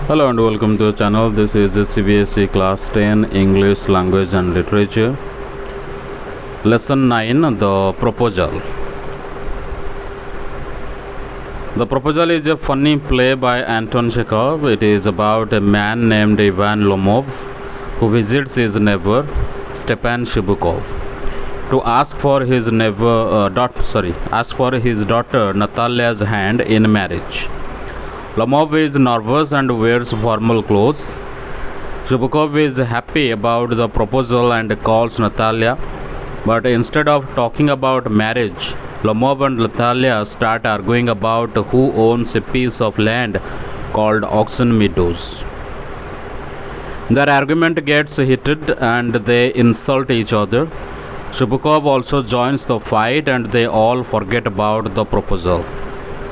Hello and welcome to the channel. This is the CBSE Class 10 English Language and Literature. Lesson 9, The Proposal. The Proposal is a funny play by Anton Chekhov. It is about a man named Ivan Lomov who visits his neighbor Stepan Chubukov to ask for his daughter Natalya's hand in marriage. Lomov is nervous and wears formal clothes. Chubukov is happy about the proposal and calls Natalya, but instead of talking about marriage, Lomov and Natalya start arguing about who owns a piece of land called Oxen Meadows. Their argument gets heated and they insult each other. Chubukov also joins the fight and they all forget about the proposal.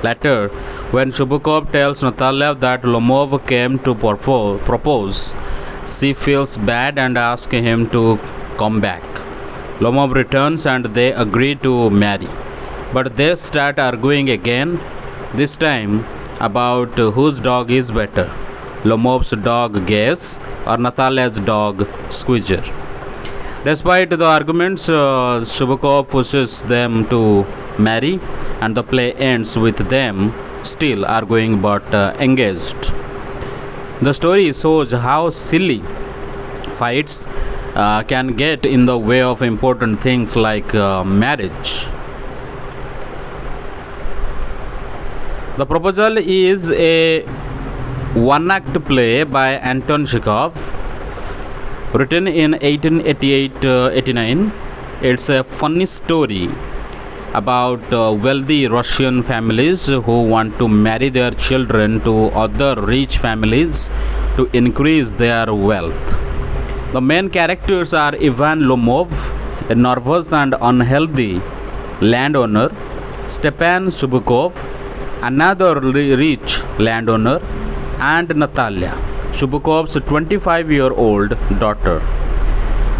Later, when Chubukov tells Natalya that Lomov came to propose, she feels bad and asks him to come back. Lomov returns and they agree to marry. But they start arguing again, this time about whose dog is better, Lomov's dog Gas or Natalya's dog Squeezer. Despite the arguments, Chubukov pushes them to marry and the play ends with them still arguing but engaged. The story shows how silly fights can get in the way of important things like marriage. The Proposal is a one-act play by Anton Chekhov, written in 1888-89. It's a funny story about wealthy Russian families who want to marry their children to other rich families to increase their wealth. The main characters are Ivan Lomov, a nervous and unhealthy landowner, Stepan Chubukov, another rich landowner, and Natalya, Chubukov's 25-year-old daughter.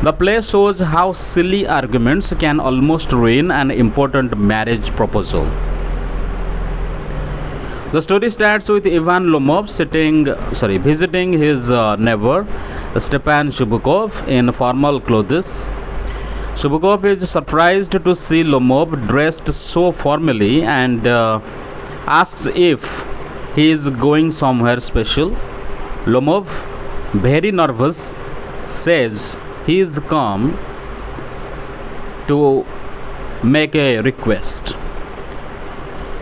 The play shows how silly arguments can almost ruin an important marriage proposal. The story starts with Ivan Lomov visiting his neighbor Stepan Chubukov in formal clothes. Chubukov is surprised to see Lomov dressed so formally and asks if he is going somewhere special. Lomov, very nervous, says he is come to make a request.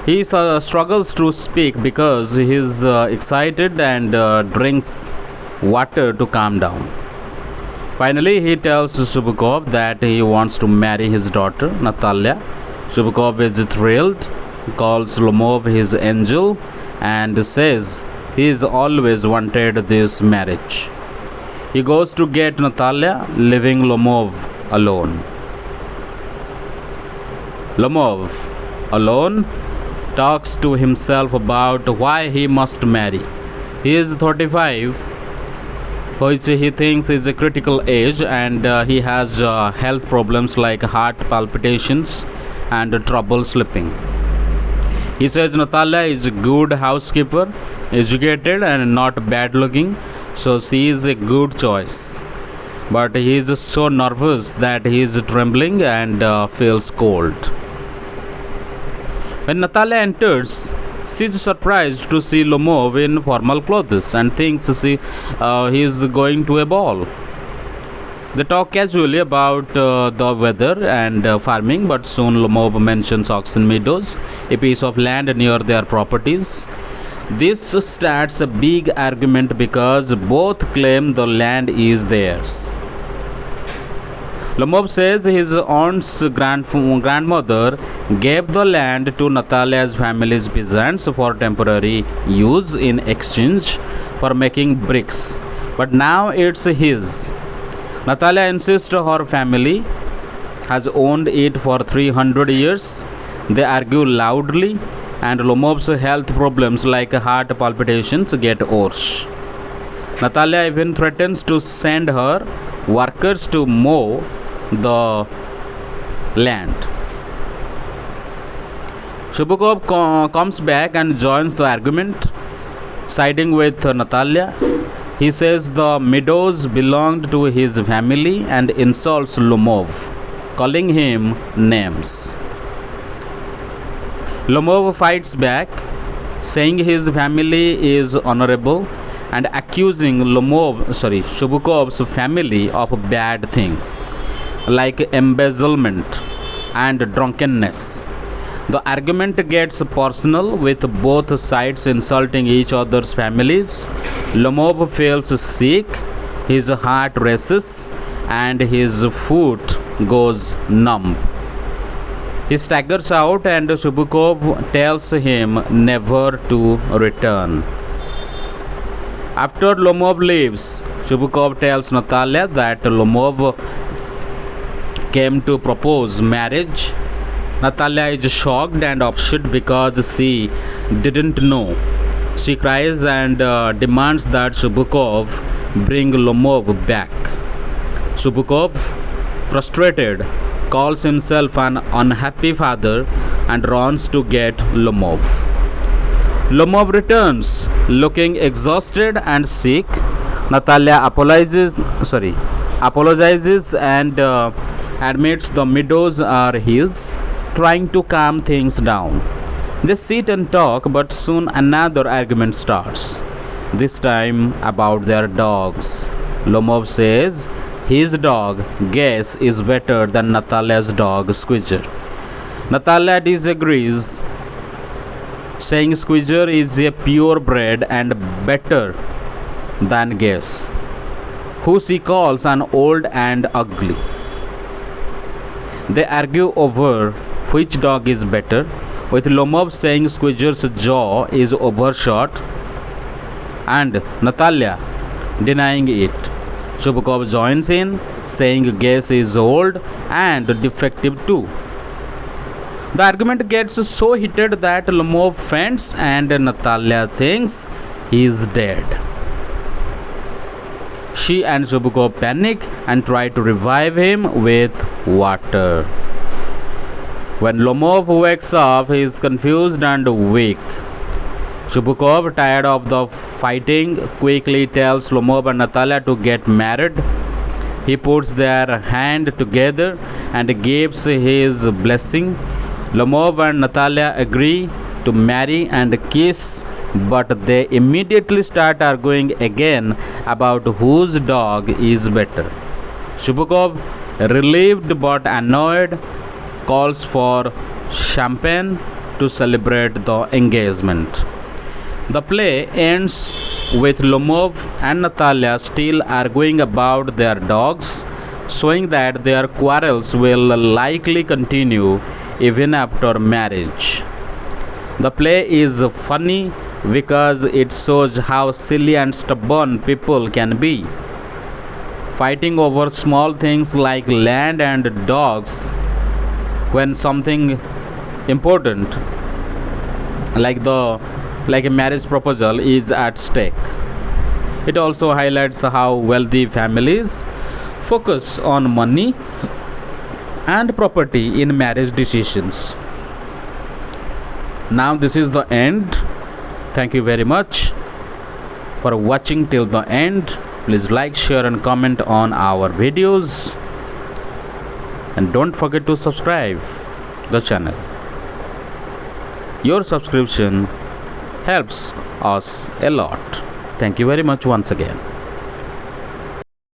He struggles to speak because he is excited and drinks water to calm down. Finally, he tells Chubukov that he wants to marry his daughter, Natalya. Chubukov is thrilled, calls Lomov his angel, and says he has always wanted this marriage. He goes to get Natalya, leaving Lomov alone. Lomov, alone, talks to himself about why he must marry. He is 35, which he thinks is a critical age, and he has health problems like heart palpitations and trouble sleeping. He says Natalya is a good housekeeper, educated and not bad looking, so she is a good choice. But he is so nervous that he is trembling and feels cold. When Natalya enters, she is surprised to see Lomov in formal clothes and thinks he is going to a ball. They talk casually about the weather and farming, but soon Lomov mentions Oxen Meadows, a piece of land near their properties. This starts a big argument because both claim the land is theirs. Lomov says his aunt's grandmother gave the land to Natalya's family's peasants for temporary use in exchange for making bricks, but now it's his. Natalya insists her family has owned it for 300 years. They argue loudly, and Lomov's health problems like heart palpitations get worse. Natalya even threatens to send her workers to mow the land. Chubukov comes back and joins the argument. siding with Natalya. He says the meadows belonged to his family and insults Lomov, calling him names. Lomov fights back, saying his family is honorable and accusing Chubukov's family of bad things like embezzlement and drunkenness. The argument gets personal with both sides insulting each other's families. Lomov feels sick, his heart races, and his foot goes numb. He staggers out and Chubukov tells him never to return. After Lomov leaves, Chubukov tells Natalya that Lomov came to propose marriage. Natalya is shocked and upset because she didn't know. She cries and demands that Chubukov bring Lomov back. Chubukov, frustrated, calls himself an unhappy father and runs to get Lomov. Lomov returns looking exhausted and sick. Natalya apologizes and admits the meadows are his, trying to calm things down. They sit and talk, but soon another argument starts, this time about their dogs. Lomov says his dog, Guess, is better than Natalya's dog, Squeezer. Natalya disagrees, saying Squeezer is a purebred and better than Guess, who she calls an old and ugly. They argue over which dog is better, with Lomov saying Squeezer's jaw is overshot and Natalya denying it. Chubukov joins in, saying Guess is old and defective too. The argument gets so heated that Lomov faints and Natalya thinks he is dead. She and Chubukov panic and try to revive him with water. When Lomov wakes up, he is confused and weak. Chubukov, tired of the fighting, quickly tells Lomov and Natalya to get married. He puts their hand together and gives his blessing. Lomov and Natalya agree to marry and kiss, but they immediately start arguing again about whose dog is better. Chubukov, relieved but annoyed, calls for champagne to celebrate the engagement. The play ends with Lomov and Natalya still arguing about their dogs, showing that their quarrels will likely continue even after marriage. The play is funny because it shows how silly and stubborn people can be, fighting over small things like land and dogs when something important like a marriage proposal is at stake. It also highlights how wealthy families focus on money and property in marriage decisions. Now this is the end. Thank you very much for watching till the end. Please like, share and comment on our videos, and don't forget to subscribe the channel. Your subscription helps us a lot. Thank you very much once again.